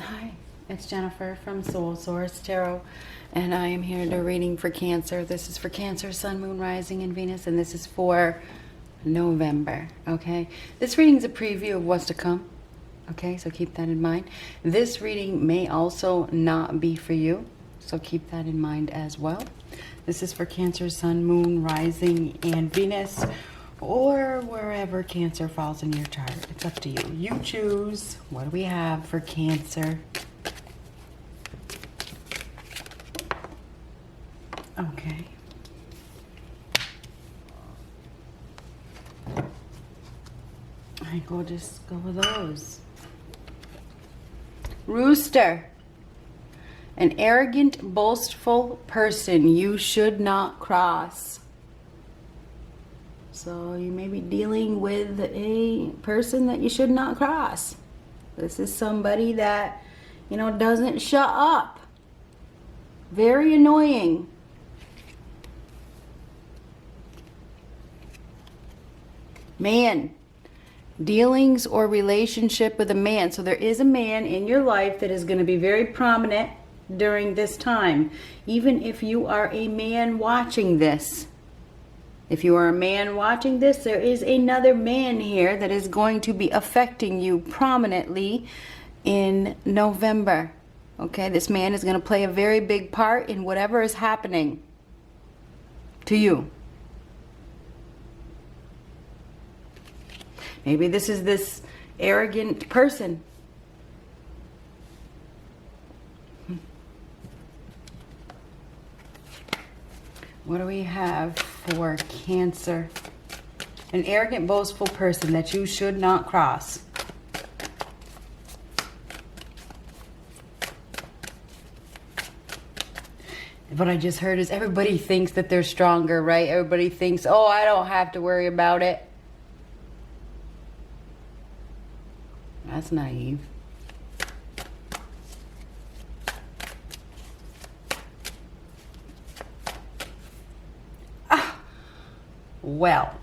Hi, it's Jennifer from Soul Source Tarot, and I am here to do a reading for Cancer. This is for Cancer, Sun, Moon, Rising, and Venus, and this is for November, okay? This reading is a preview of what's to come, okay? So keep that in mind. This reading may also not be for you, so keep that in mind as well. This is for Cancer, Sun, Moon, Rising, and Venus, or wherever Cancer falls in your chart. It's up to you. You choose. What do we have for Cancer? Okay. I think we'll just go with those. Rooster. An arrogant, boastful person you should not cross. So you may be dealing with a person that you should not cross. This is somebody that, doesn't shut up. Very annoying. Man. Dealings or relationship with a man. So there is a man in your life that is going to be very prominent during this time. Even if you are a man watching this. If you are a man watching this, there is another man here that is going to be affecting you prominently in November. Okay, this man is going to play a very big part in whatever is happening to you. Maybe this is this arrogant person. What do we have for Cancer? An arrogant, boastful person that you should not cross. What I just heard is everybody thinks that they're stronger, right? Everybody thinks, oh, I don't have to worry about it. That's naive. Well,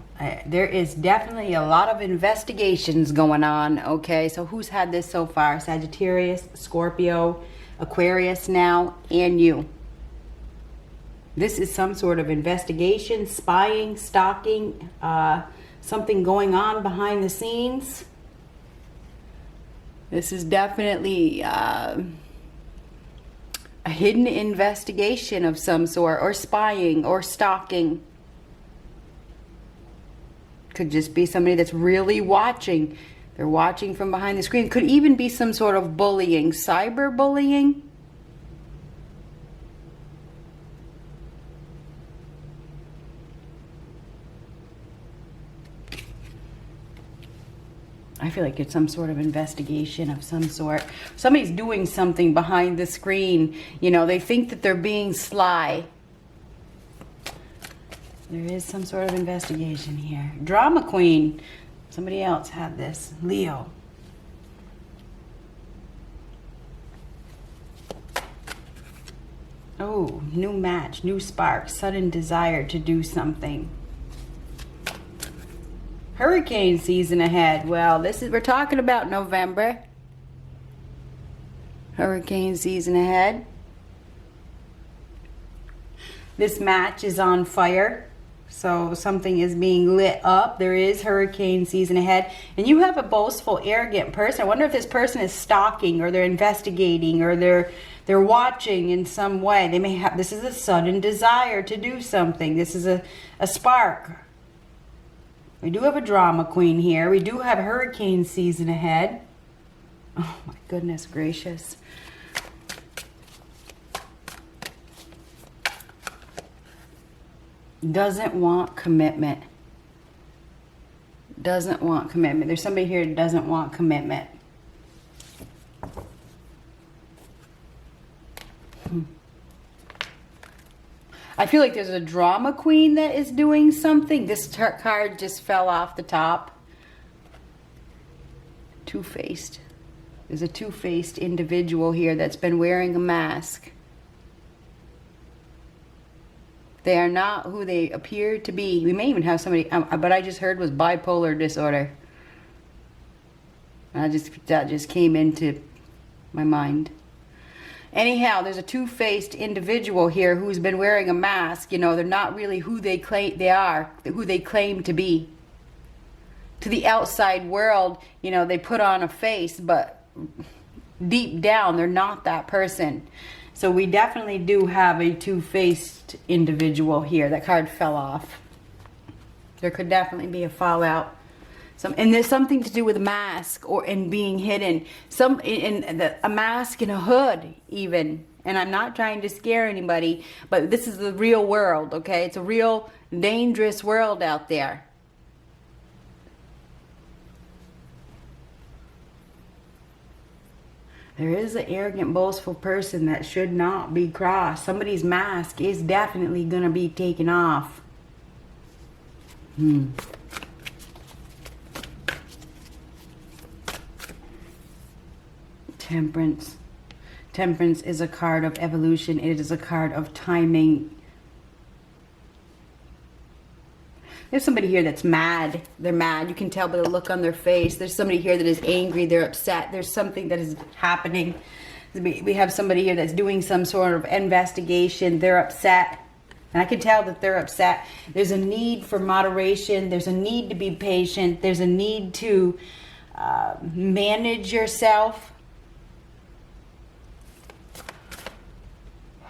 there is definitely a lot of investigations going on, okay? So who's had this so far? Sagittarius, Scorpio, Aquarius now, and you. This is some sort of investigation, spying, stalking, something going on behind the scenes. This is definitely a hidden investigation of some sort, or spying, or stalking. Could just be somebody that's really watching. They're watching from behind the screen. Could even be some sort of bullying, cyberbullying. I feel like it's some sort of investigation of some sort. Somebody's doing something behind the screen. They think that they're being sly. There is some sort of investigation here. Drama queen. Somebody else had this. Leo. Oh, new match, new spark, sudden desire to do something. Hurricane season ahead. Well, we're talking about November. Hurricane season ahead. This match is on fire. So something is being lit up. There is hurricane season ahead. And you have a boastful, arrogant person. I wonder if this person is stalking, or they're investigating, or they're watching in some way. They may have, this is a sudden desire to do something. This is a spark. We do have a drama queen here. We do have hurricane season ahead. Oh my goodness gracious. Doesn't want commitment. Doesn't want commitment. There's somebody here that doesn't want commitment. I feel like there's a drama queen that is doing something. This card just fell off the top. Two-faced. There's a two-faced individual here that's been wearing a mask. They are not who they appear to be. We may even have somebody, but I just heard was bipolar disorder. That just came into my mind. Anyhow, there's a two-faced individual here who's been wearing a mask. You know, they're not really who they claim they are, who they claim to be. To the outside world, you know, they put on a face, but deep down, they're not that person. So we definitely do have a two-faced individual here. That card fell off. There could definitely be a fallout. And there's something to do with a mask or in being hidden. A mask and a hood even. And I'm not trying to scare anybody, but this is the real world, okay? It's a real dangerous world out there. There is an arrogant, boastful person that should not be crossed. Somebody's mask is definitely going to be taken off. Temperance. Temperance is a card of evolution. It is a card of timing. There's somebody here that's mad. They're mad. You can tell by the look on their face. There's somebody here that is angry. They're upset. There's something that is happening. We have somebody here that's doing some sort of investigation. They're upset. And I can tell that they're upset. There's a need for moderation. There's a need to be patient. There's a need to manage yourself.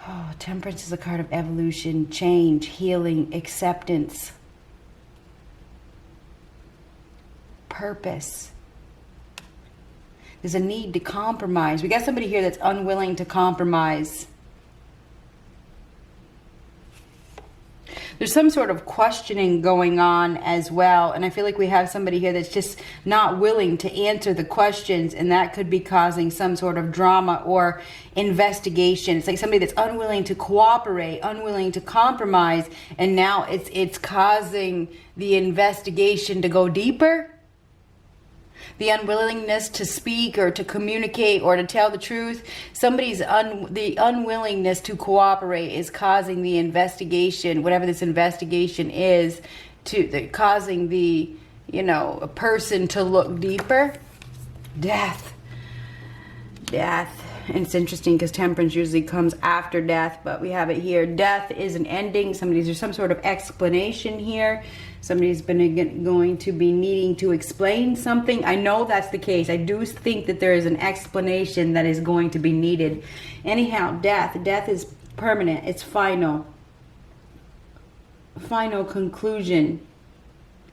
Oh, temperance is a card of evolution, change, healing, acceptance. Purpose. There's a need to compromise. We got somebody here that's unwilling to compromise. There's some sort of questioning going on as well. And I feel like we have somebody here that's just not willing to answer the questions. And that could be causing some sort of drama or investigation. It's like somebody that's unwilling to cooperate, unwilling to compromise. And now it's causing the investigation to go deeper. The unwillingness to speak or to communicate or to tell the truth. The unwillingness to cooperate is causing the investigation, whatever this investigation is, causing the, a person to look deeper. Death. And it's interesting because temperance usually comes after death, but we have it here. Death is an ending. There's some sort of explanation here. Somebody's going to be needing to explain something. I know that's the case. I do think that there is an explanation that is going to be needed. Anyhow, death. Death is permanent. It's final. Final conclusion.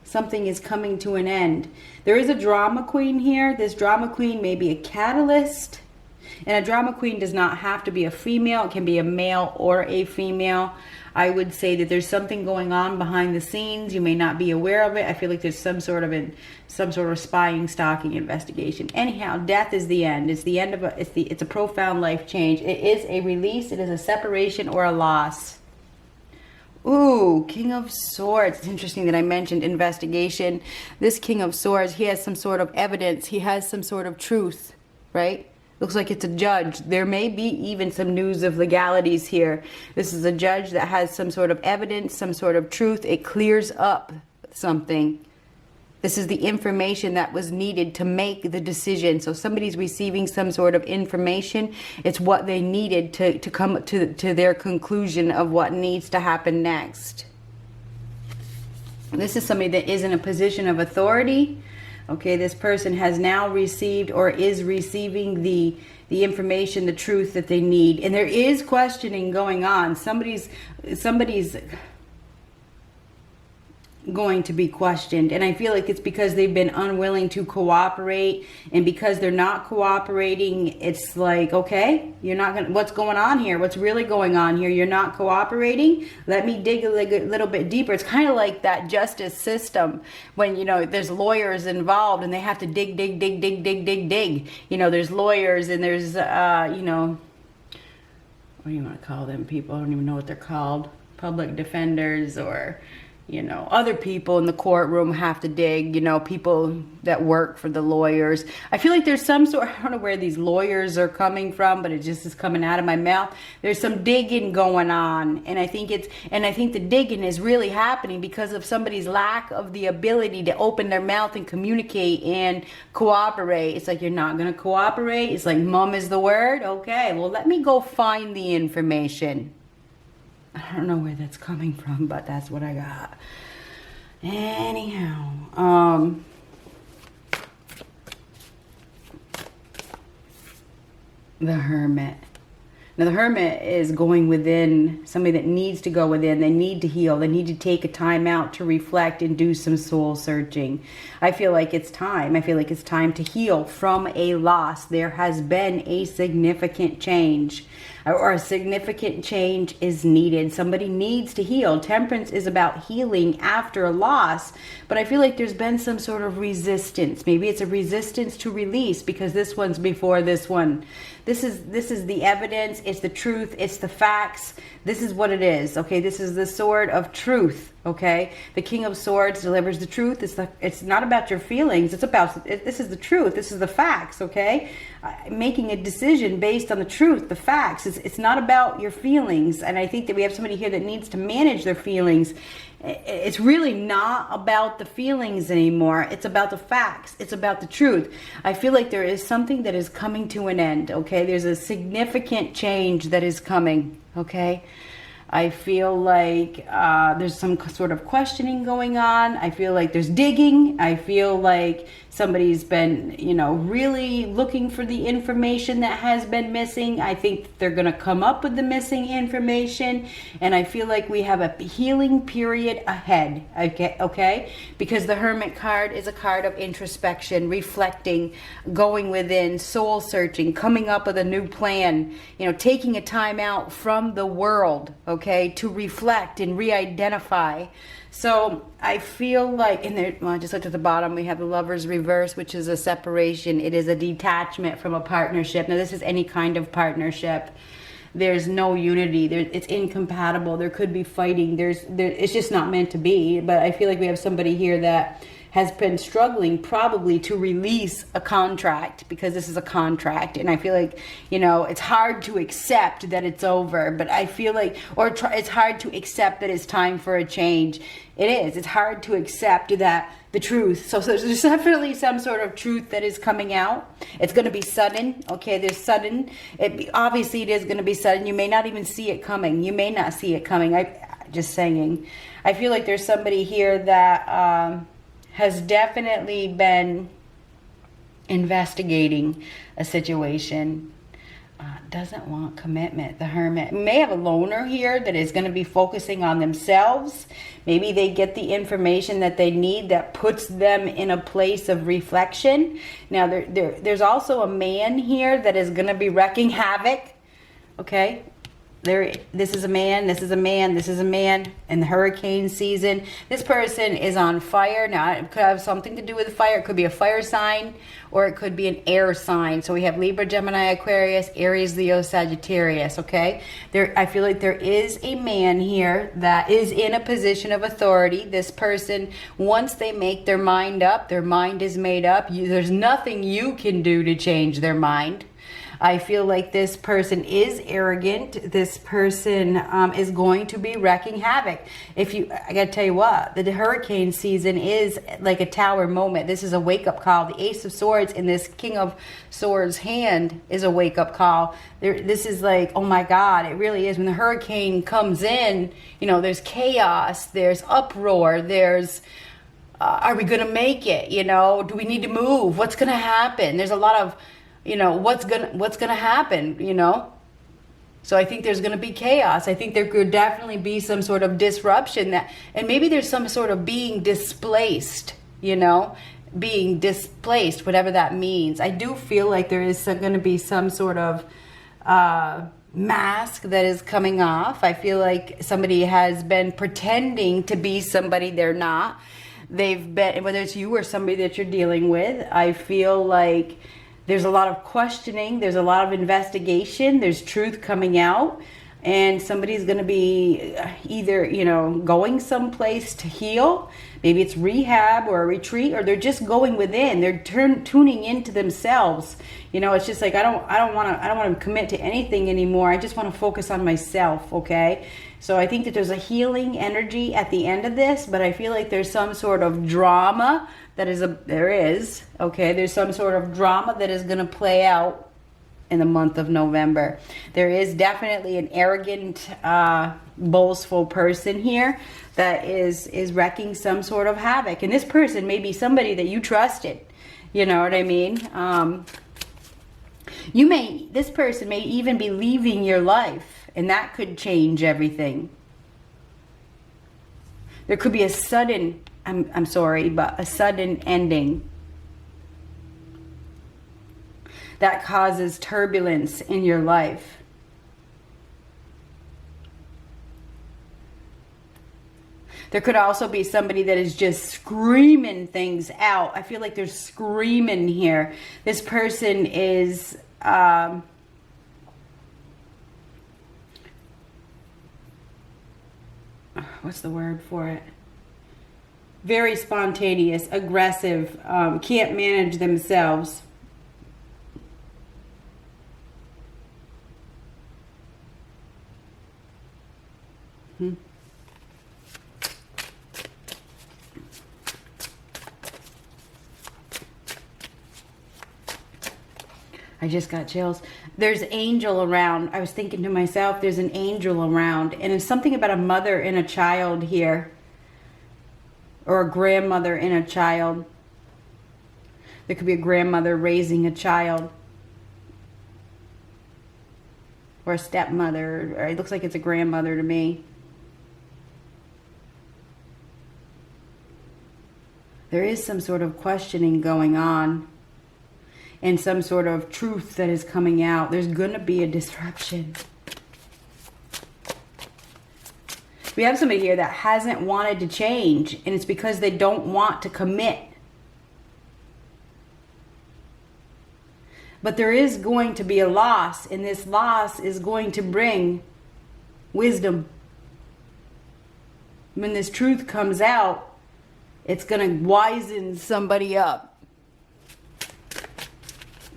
Something is coming to an end. There is a drama queen here. This drama queen may be a catalyst. And a drama queen does not have to be a female. It can be a male or a female. I would say that there's something going on behind the scenes. You may not be aware of it. I feel like there's some sort of spying, stalking investigation. Anyhow, death is the end. It's the end of it's a profound life change. It is a release. It is a separation or a loss. Ooh, King of Swords. It's interesting that I mentioned investigation. This King of Swords, he has some sort of evidence. He has some sort of truth, right? Looks like it's a judge. There may be even some news of legalities here. This is a judge that has some sort of evidence, some sort of truth. It clears up something. This is the information that was needed to make the decision. So somebody's receiving some sort of information. It's what they needed to come to their conclusion of what needs to happen next. This is somebody that is in a position of authority. Okay, this person has now received or is receiving the information, the truth that they need. And there is questioning going on. Somebody's going to be questioned, and I feel like it's because they've been unwilling to cooperate, and because they're not cooperating, it's like, okay, you're not gonna, what's going on here? What's really going on here? You're not cooperating? Let me dig a little bit deeper. It's kind of like that justice system when, there's lawyers involved and they have to dig. There's lawyers and there's what do you want to call them people? I don't even know what they're called. Public defenders or you know, other people in the courtroom have to dig, you know, people that work for the lawyers. I feel like there's some sort, I don't know where these lawyers are coming from, but it just is coming out of my mouth. There's some digging going on. And I think the digging is really happening because of somebody's lack of the ability to open their mouth and communicate and cooperate. It's like, you're not going to cooperate. It's like, mum is the word. Okay, well, let me go find the information. I don't know where that's coming from, but that's what I got. Anyhow, the Hermit. Now, the Hermit is going within, somebody that needs to go within. They need to heal. They need to take a time out to reflect and do some soul searching. I feel like it's time. I feel like it's time to heal from a loss. There has been a significant change, or a significant change is needed. Somebody needs to heal. Temperance is about healing after a loss, but I feel like there's been some sort of resistance. Maybe it's a resistance to release because this one's before this one. This is the evidence. It's the truth. It's the facts. This is what it is. Okay, this is the sword of truth. Okay, the King of Swords delivers the truth. It's not about your feelings. This is the truth. This is the facts. Okay, making a decision based on the truth, the facts. It's not about your feelings. And I think that we have somebody here that needs to manage their feelings. It's really not about the feelings anymore. It's about the facts. It's about the truth. I feel like there is something that is coming to an end. Okay, there's a significant change that is coming. Okay. I feel like there's some sort of questioning going on. I feel like there's digging. I feel like somebody's been, you know, really looking for the information that has been missing. I think they're going to come up with the missing information. And I feel like we have a healing period ahead. Okay? Because the Hermit card is a card of introspection, reflecting, going within, soul searching, coming up with a new plan, you know, taking a time out from the world, okay, to reflect and re-identify. So I feel like, in there, well, I just looked at the bottom, we have the Lover's reverse, which is a separation. It is a detachment from a partnership. Now, this is any kind of partnership. There's no unity. It's incompatible. There could be fighting. It's just not meant to be. But I feel like we have somebody here that has been struggling probably to release a contract, because this is a contract. And I feel like, you know, it's hard to accept that it's over, but I feel like, it's hard to accept that it's time for a change. It is. It's hard to accept that the truth. So there's definitely some sort of truth that is coming out. It's going to be sudden. Okay, there's sudden. Obviously, it is going to be sudden. You may not even see it coming. You may not see it coming. Just saying. I feel like there's somebody here that has definitely been investigating a situation. Doesn't want commitment. The Hermit may have a loner here that is going to be focusing on themselves. Maybe they get the information that they need that puts them in a place of reflection. Now, there's also a man here that is going to be wreaking havoc. Okay. This is a man, this is a man, this is a man in the hurricane season. This person is on fire. Now, it could have something to do with fire. It could be a fire sign, or it could be an air sign. So we have Libra, Gemini, Aquarius, Aries, Leo, Sagittarius, okay? I feel like there is a man here that is in a position of authority. This person, once they make their mind up, their mind is made up. There's nothing you can do to change their mind. I feel like this person is arrogant. This person is going to be wreaking havoc. I gotta tell you what, the hurricane season is like a tower moment. This is a wake-up call. The Ace of Swords in this King of Swords hand is a wake-up call. This is like, oh my God, it really is. When the hurricane comes in, you know, there's chaos, there's uproar, there's are we gonna make it? You know, do we need to move? What's gonna happen? There's a lot of, you know, what's gonna happen, you know? So I think there's gonna be chaos. I think there could definitely be some sort of disruption, and maybe there's some sort of being displaced, you know, being displaced, whatever that means. I do feel like there is gonna be some sort of mask that is coming off. I feel like somebody has been pretending to be somebody they're not. They've been, whether it's you or somebody that you're dealing with, I feel like there's a lot of questioning. There's a lot of investigation. There's truth coming out. And somebody's going to be either, you know, going someplace to heal. Maybe it's rehab or a retreat, or they're just going within. They're tuning into themselves. You know, it's just like, I don't want to commit to anything anymore. I just want to focus on myself. Okay. So I think that there's a healing energy at the end of this, but I feel like there's some sort of drama there's some sort of drama that is going to play out in the month of November. There is definitely an arrogant, boastful person here that is wreaking some sort of havoc. And this person may be somebody that you trusted. You know what I mean? This person may even be leaving your life, and that could change everything. There could be a sudden, I'm sorry, but a sudden ending that causes turbulence in your life. There could also be somebody that is just screaming things out. I feel like they're screaming here. This person is what's the word for it? Very spontaneous, aggressive, can't manage themselves. I just got chills. There's angel around. I was thinking to myself, there's an angel around. And it's something about a mother and a child here. Or a grandmother and a child. There could be a grandmother raising a child. Or a stepmother. Or it looks like it's a grandmother to me. There is some sort of questioning going on. And some sort of truth that is coming out. There's going to be a disruption. We have somebody here that hasn't wanted to change. And it's because they don't want to commit. But there is going to be a loss. And this loss is going to bring wisdom. When this truth comes out, it's going to wisen somebody up.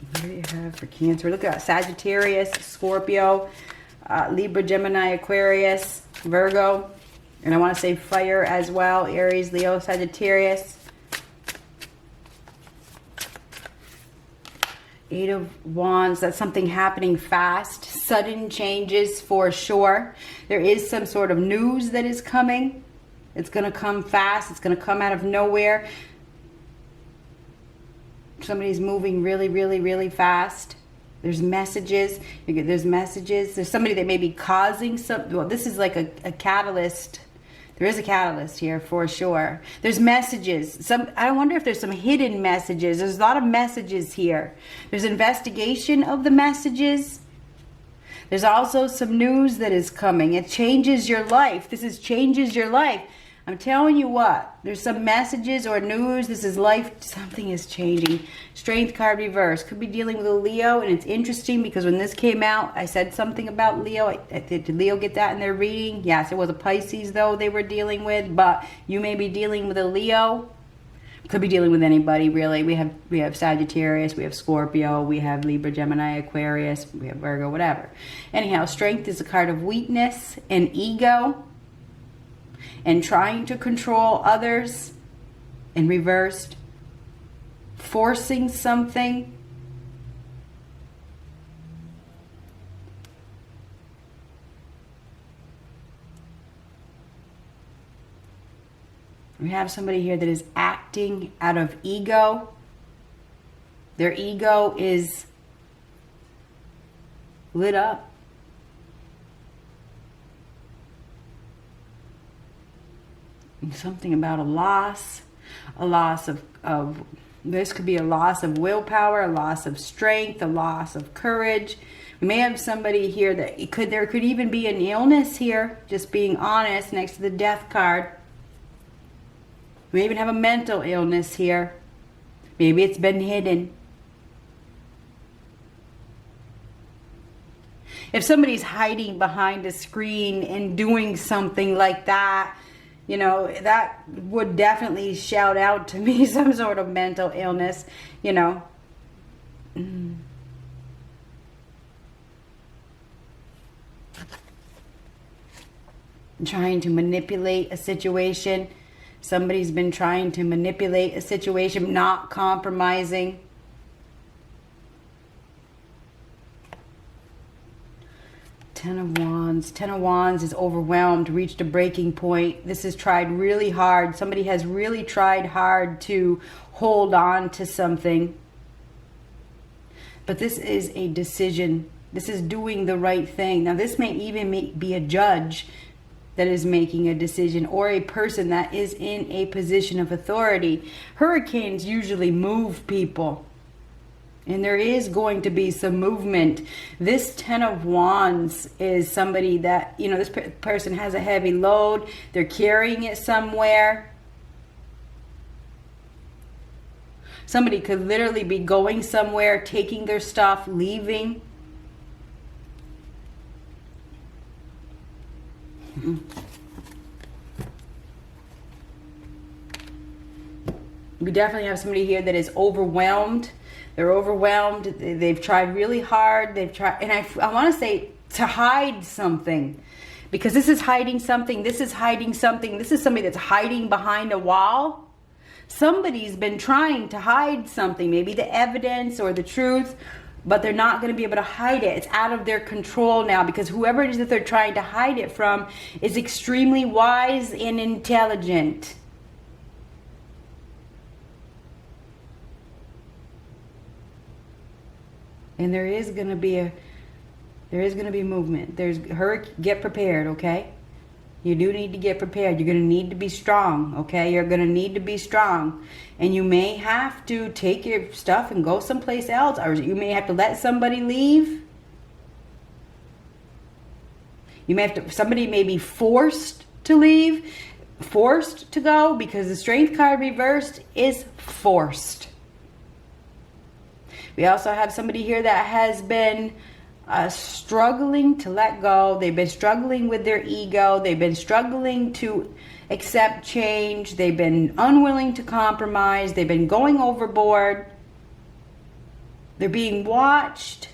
What do you have for Cancer? Look at Sagittarius, Scorpio, Libra, Gemini, Aquarius, Virgo. And I want to say fire as well. Aries, Leo, Sagittarius. Eight of Wands. That's something happening fast. Sudden changes for sure. There is some sort of news that is coming. It's going to come fast. It's going to come out of nowhere. Somebody's moving really, really, really fast. There's messages. There's messages. There's somebody that may be causing some. Well, this is like a catalyst. There is a catalyst here for sure. There's messages. I wonder if there's some hidden messages. There's a lot of messages here. There's investigation of the messages. There's also some news that is coming. It changes your life. Changes your life. I'm telling you what, there's some messages or news. This is life. Something is changing. Strength card reverse. Could be dealing with a Leo. And it's interesting because when this came out, I said something about Leo. Did Leo get that in their reading? Yes, it was a Pisces though they were dealing with. But you may be dealing with a Leo. Could be dealing with anybody really. We have Sagittarius. We have Scorpio. We have Libra, Gemini, Aquarius. We have Virgo, whatever. Anyhow, strength is a card of weakness and ego. And trying to control others, and reversed, forcing something. We have somebody here that is acting out of ego. Their ego is lit up. Something about a loss of this could be a loss of willpower, a loss of strength, a loss of courage. We may have somebody here that there could even be an illness here, just being honest, next to the death card. We may even have a mental illness here. Maybe it's been hidden. If somebody's hiding behind a screen and doing something like that, you know, that would definitely shout out to me some sort of mental illness, you know. Trying to manipulate a situation. Somebody's been trying to manipulate a situation, not compromising. Ten of Wands. Ten of Wands is overwhelmed, reached a breaking point. This is tried really hard. Somebody has really tried hard to hold on to something. But this is a decision. This is doing the right thing. Now, this may even be a judge that is making a decision, or a person that is in a position of authority. Hurricanes usually move people. And there is going to be some movement. This Ten of Wands is somebody that, you know, this person has a heavy load. They're carrying it somewhere. Somebody could literally be going somewhere, taking their stuff, leaving. We definitely have somebody here that is overwhelmed. They're overwhelmed. They've tried really hard. They've tried, and I want to say to hide something, because this is hiding something. This is hiding something. This is somebody that's hiding behind a wall. Somebody's been trying to hide something, maybe the evidence or the truth, but they're not going to be able to hide it. It's out of their control now, because whoever it is that they're trying to hide it from is extremely wise and intelligent. And there is going to be movement. Get prepared, okay? You do need to get prepared. You're going to need to be strong, okay? You're going to need to be strong. And you may have to take your stuff and go someplace else, or you may have to let somebody leave. You may have to, somebody may be forced to leave, forced to go, because the Strength card reversed is forced. We also have somebody here that has been struggling to let go. They've been struggling with their ego. They've been struggling to accept change. They've been unwilling to compromise. They've been going overboard. They're being watched.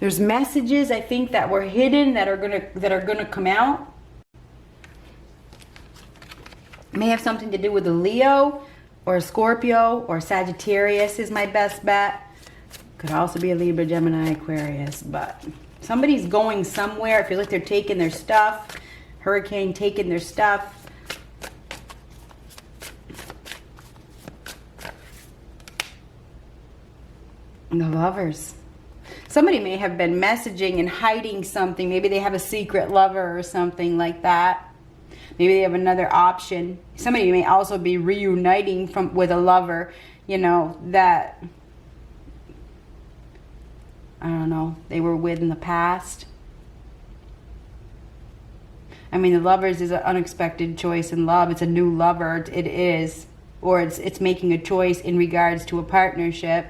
There's messages, I think, that were hidden that are gonna come out. May have something to do with a Leo or a Scorpio or Sagittarius is my best bet. Could also be a Libra, Gemini, Aquarius. But somebody's going somewhere. I feel like they're taking their stuff. Hurricane taking their stuff. And the Lovers. Somebody may have been messaging and hiding something. Maybe they have a secret lover or something like that. Maybe they have another option. Somebody may also be reuniting with a lover, you know, that, I don't know, they were with in the past. I mean, the Lovers is an unexpected choice in love. It's a new lover. It is. Or it's making a choice in regards to a partnership.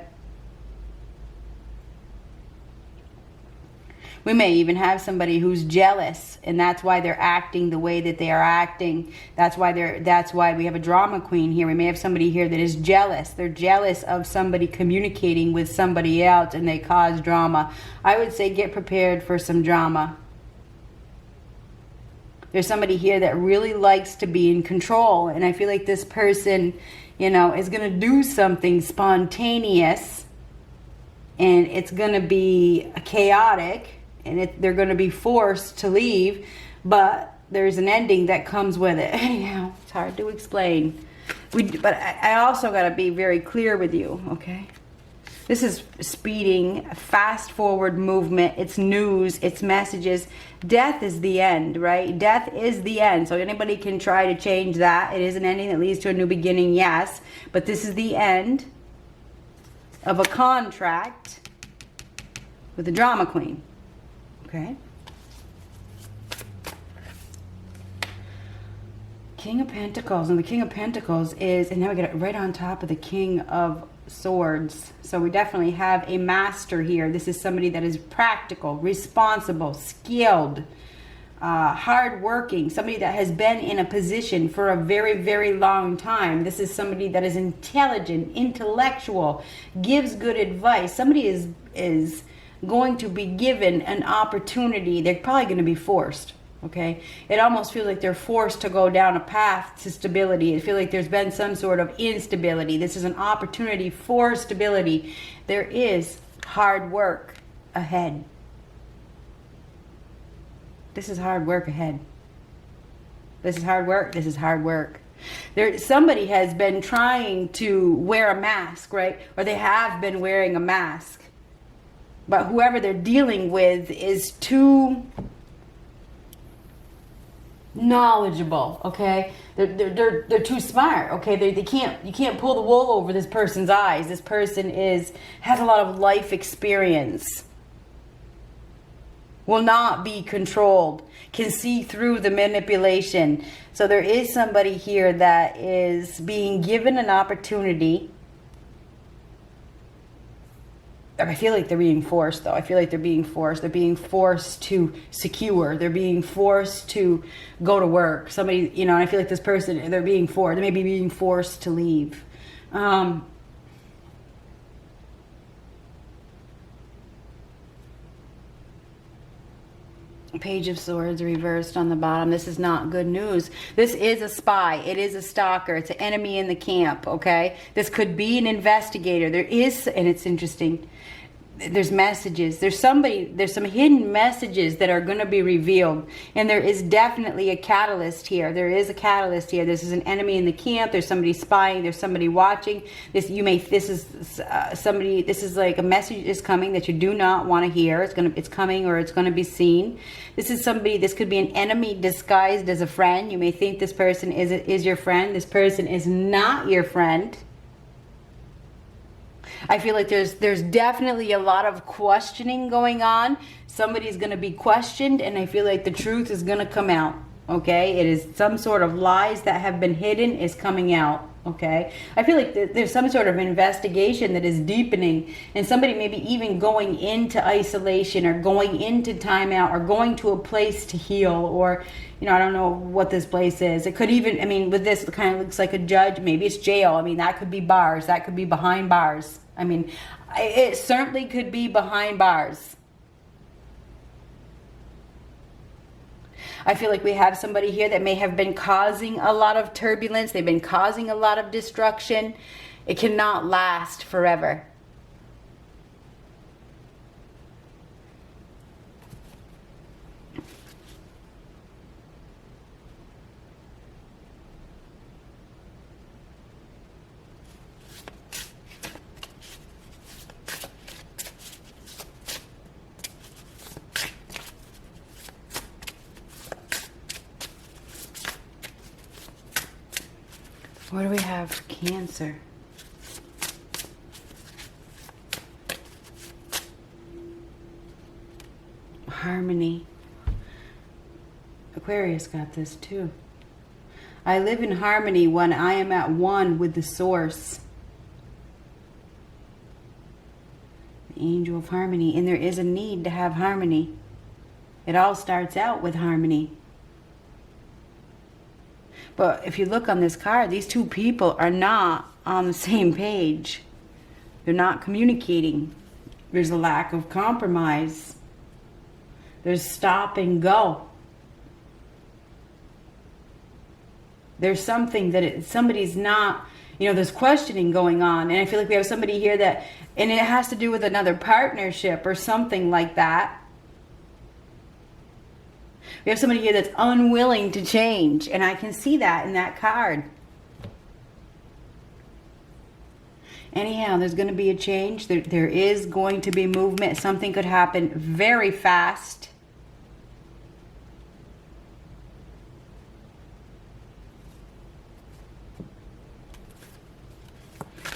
We may even have somebody who's jealous, and that's why they're acting the way that they are acting. That's why we have a drama queen here. We may have somebody here that is jealous. They're jealous of somebody communicating with somebody else, and they cause drama. I would say get prepared for some drama. There's somebody here that really likes to be in control, and I feel like this person, you know, is going to do something spontaneous, and it's going to be chaotic. And they're going to be forced to leave, but there's an ending that comes with it. Anyhow, it's hard to explain. But I also got to be very clear with you, okay? This is speeding, fast forward movement. It's news, it's messages. Death is the end, right? Death is the end. So anybody can try to change that. It is an ending that leads to a new beginning, yes. But this is the end of a contract with the drama queen. Okay. King of Pentacles, and the King of Pentacles is, and now we get it right on top of the King of Swords. So we definitely have a master here. This is somebody that is practical, responsible, skilled, hardworking, somebody that has been in a position for a very, very long time. This is somebody that is intelligent, intellectual, gives good advice. Somebody is going to be given an opportunity. They're probably going to be forced. Okay, it almost feels like they're forced to go down a path to stability. I feel like there's been some sort of instability. This is an opportunity for stability. There is hard work ahead. This is hard work ahead. This is hard work. This is hard work. Somebody has been trying to wear a mask, right? Or they have been wearing a mask. But whoever they're dealing with is too knowledgeable, okay? They're too smart, okay? You can't pull the wool over this person's eyes. This person has a lot of life experience. Will not be controlled, can see through the manipulation. So there is somebody here that is being given an opportunity. I feel like they're being forced, though. I feel like they're being forced. They're being forced to secure. They're being forced to go to work. Somebody, and I feel like this person, they're being forced. They may be being forced to leave. Page of Swords reversed on the bottom. This is not good news. This is a spy. It is a stalker. It's an enemy in the camp, okay? This could be an investigator. There is, and it's interesting, there's messages. There's some hidden messages that are going to be revealed. And there is definitely a catalyst here. There is a catalyst here. This is an enemy in the camp. There's somebody spying. There's somebody watching. This is like a message is coming that you do not want to hear. It's coming, or it's going to be seen. This could be an enemy disguised as a friend. You may think this person is your friend. This person is not your friend. I feel like there's definitely a lot of questioning going on. Somebody's going to be questioned, and I feel like the truth is going to come out. Okay, it is some sort of lies that have been hidden is coming out. Okay, I feel like there's some sort of investigation that is deepening, and somebody maybe even going into isolation, or going into timeout, or going to a place to heal, or I don't know what this place is. It could even, with this, it kind of looks like a judge. Maybe it's jail. That could be bars. That could be behind bars. It certainly could be behind bars. I feel like we have somebody here that may have been causing a lot of turbulence. They've been causing a lot of destruction. It cannot last forever. What do we have for Cancer? Harmony. Aquarius got this too. I live in harmony when I am at one with the source. The angel of harmony. And there is a need to have harmony. It all starts out with harmony. But if you look on this card, these two people are not on the same page. They're not communicating. There's a lack of compromise. There's stop and go. There's something that somebody's not, there's questioning going on. And I feel like we have somebody here that, and it has to do with another partnership or something like that. We have somebody here that's unwilling to change. And I can see that in that card. Anyhow, there's going to be a change. There is going to be movement. Something could happen very fast.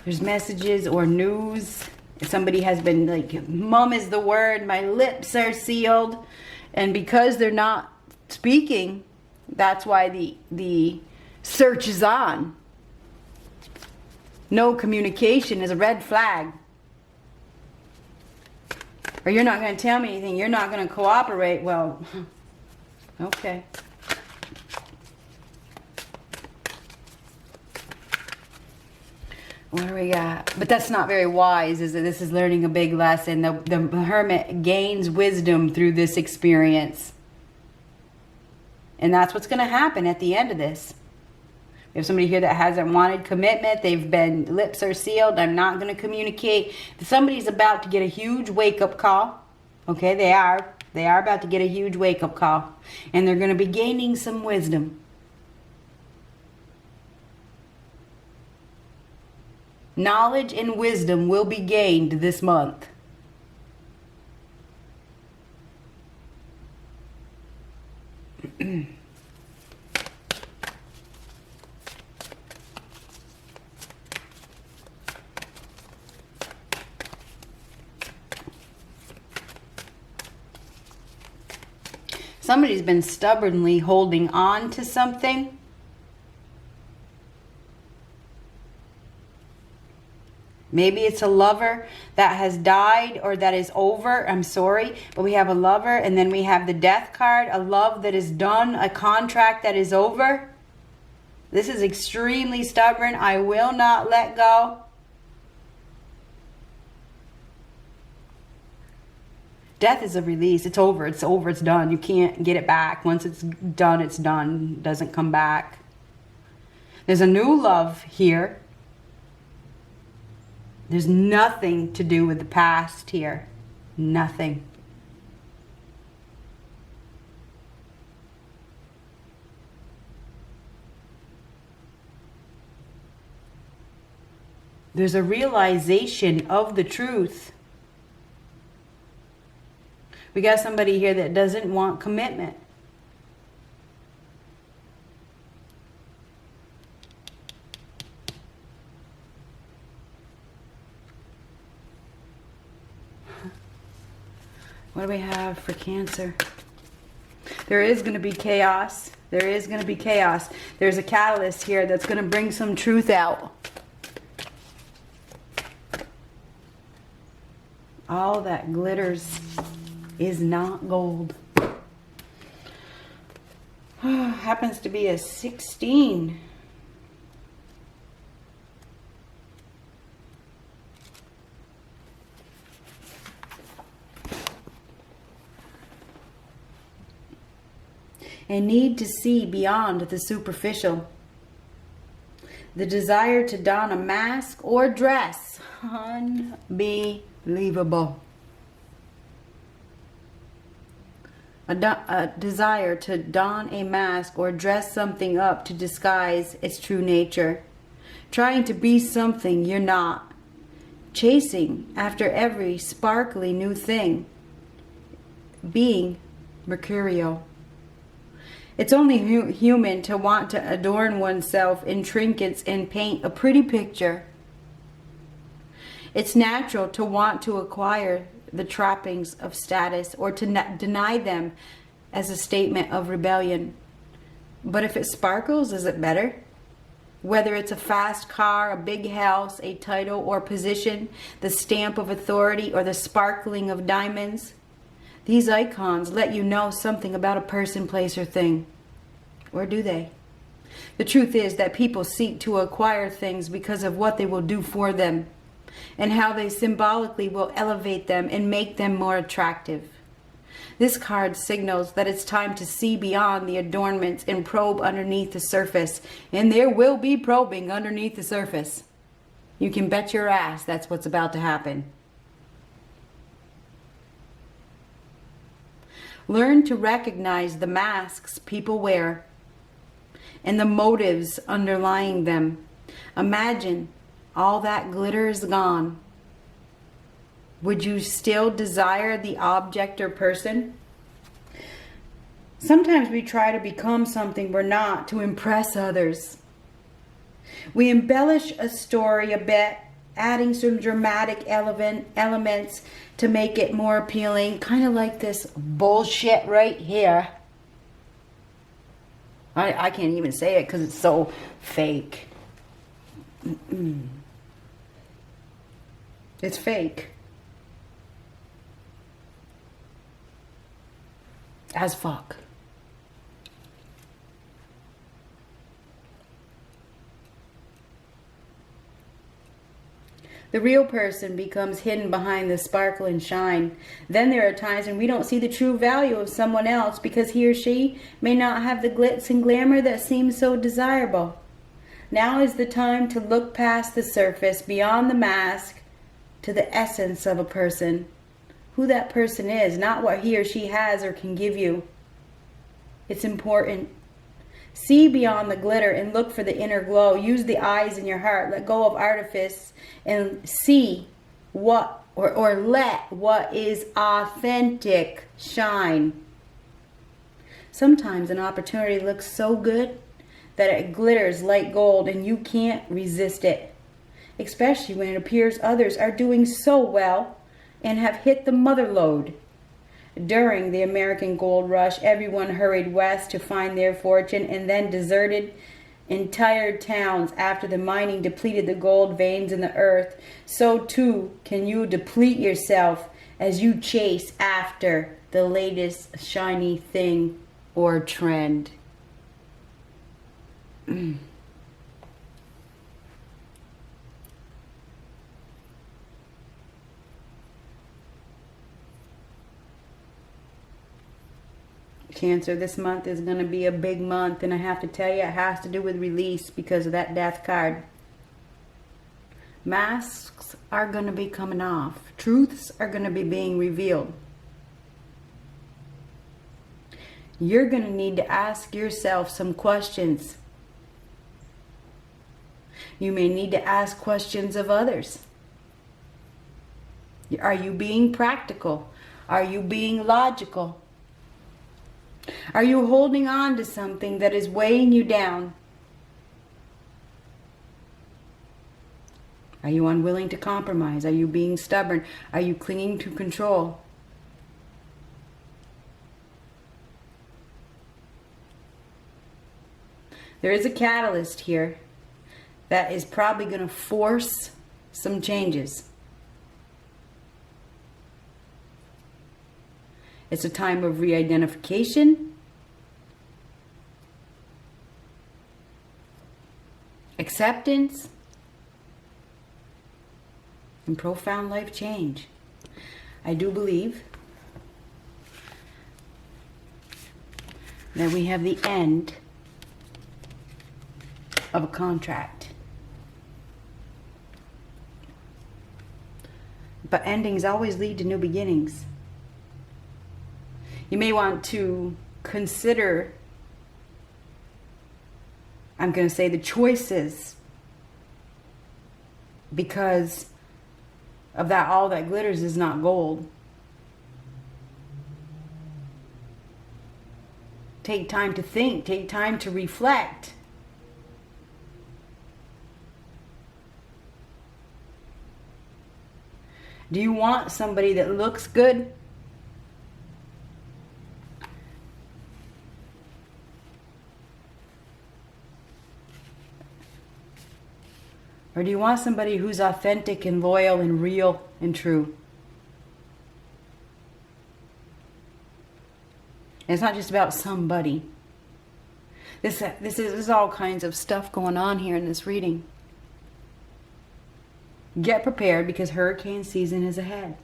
There's messages or news. Somebody has been like, mum is the word. My lips are sealed. And because they're not speaking, that's why the Search is on. No communication is a red flag. Or you're not going to tell me anything. You're not going to cooperate. Well, okay. What do we got? But that's not very wise, is it? This is learning a big lesson. The hermit gains wisdom through this experience. And that's what's going to happen at the end of this. We have somebody here that hasn't wanted commitment. They've been, lips are sealed. I'm not going to communicate. Somebody's about to get a huge wake-up call. Okay, they are. They are about to get a huge wake-up call. And they're going to be gaining some wisdom. Knowledge and wisdom will be gained this month. Somebody's been stubbornly holding on to something. Maybe it's a lover that has died or that is over. I'm sorry. But we have a lover, and then we have the death card. A love that is done. A contract that is over. This is extremely stubborn. I will not let go. Death is a release. It's over. It's over. It's done. You can't get it back. Once it's done, it's done. It doesn't come back. There's a new love here. There's nothing to do with the past here. Nothing. There's a realization of the truth. We got somebody here that doesn't want commitment. What do we have for Cancer? There is going to be chaos. There is going to be chaos. There's a catalyst here that's going to bring some truth out. All that glitters is not gold. Happens to be a 16. A need to see beyond the superficial. The desire to don a mask or dress. Unbelievable. A desire to don a mask or dress something up to disguise its true nature. Trying to be something you're not. Chasing after every sparkly new thing. Being mercurial. It's only human to want to adorn oneself in trinkets and paint a pretty picture. It's natural to want to acquire the trappings of status or to deny them as a statement of rebellion. But if it sparkles, is it better? Whether it's a fast car, a big house, a title or position, the stamp of authority or the sparkling of diamonds, these icons let you know something about a person, place, or thing. Or do they? The truth is that people seek to acquire things because of what they will do for them and how they symbolically will elevate them and make them more attractive. This card signals that it's time to see beyond the adornments and probe underneath the surface. And there will be probing underneath the surface. You can bet your ass that's what's about to happen. Learn to recognize the masks people wear and the motives underlying them. Imagine all that glitter is gone. Would you still desire the object or person? Sometimes we try to become something we're not to impress others. We embellish a story a bit, adding some dramatic elements to make it more appealing, kind of like this bullshit right here. I can't even say it because it's so fake. It's fake. As fuck. The real person becomes hidden behind the sparkle and shine. Then there are times when we don't see the true value of someone else because he or she may not have the glitz and glamour that seems so desirable. Now is the time to look past the surface, beyond the mask, to the essence of a person. Who that person is, not what he or she has or can give you. It's important. See beyond the glitter and look for the inner glow. Use the eyes in your heart. Let go of artifice and see what, or let what is authentic shine. Sometimes an opportunity looks so good that it glitters like gold and you can't resist it. Especially when it appears others are doing so well and have hit the mother lode. During the American gold rush, everyone hurried west to find their fortune and then deserted entire towns after the mining depleted the gold veins in the earth. So too can you deplete yourself as you chase after the latest shiny thing or trend. Cancer, this month is going to be a big month, and I have to tell you, it has to do with release because of that death card. Masks are going to be coming off. Truths are going to be being revealed. You're going to need to ask yourself some questions. You may need to ask questions of others. Are you being practical? Are you being logical? Are you holding on to something that is weighing you down? Are you unwilling to compromise? Are you being stubborn? Are you clinging to control? There is a catalyst here that is probably going to force some changes. It's a time of re-identification, acceptance, and profound life change. I do believe that we have the end of a contract. But endings always lead to new beginnings. You may want to consider, I'm going to say, the choices, because of that, all that glitters is not gold. Take time to think, take time to reflect. Do you want somebody that looks good? Or do you want somebody who's authentic and loyal and real and true? And it's not just about somebody. This is all kinds of stuff going on here in this reading. Get prepared because hurricane season is ahead.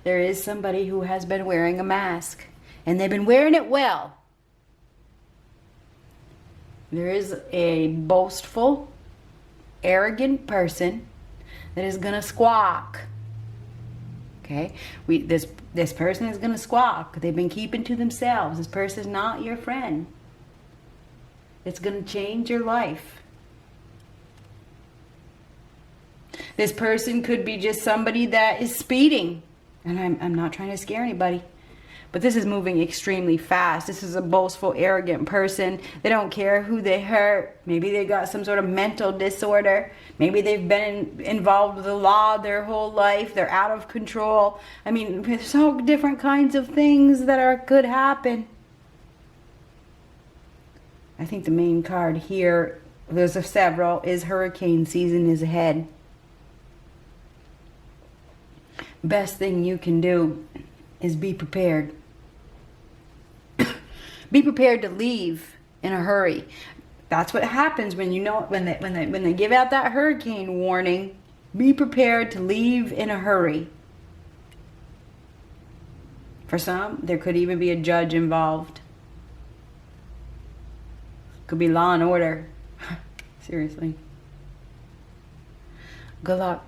There is somebody who has been wearing a mask, and they've been wearing it well. There is a boastful, arrogant person that is going to squawk. Okay? This person is going to squawk. They've been keeping to themselves. This person is not your friend. It's going to change your life. This person could be just somebody that is speeding. And I'm not trying to scare anybody. But this is moving extremely fast. This is a boastful, arrogant person. They don't care who they hurt. Maybe they got some sort of mental disorder. Maybe they've been involved with the law their whole life. They're out of control. I mean, there's so different kinds of things that could happen. I think the main card here, there's several, is hurricane season is ahead. Best thing you can do is be prepared. Be prepared to leave in a hurry. That's what happens when when they give out that hurricane warning. Be prepared to leave in a hurry. For some, there could even be a judge involved. Could be law and order. Seriously. Good luck.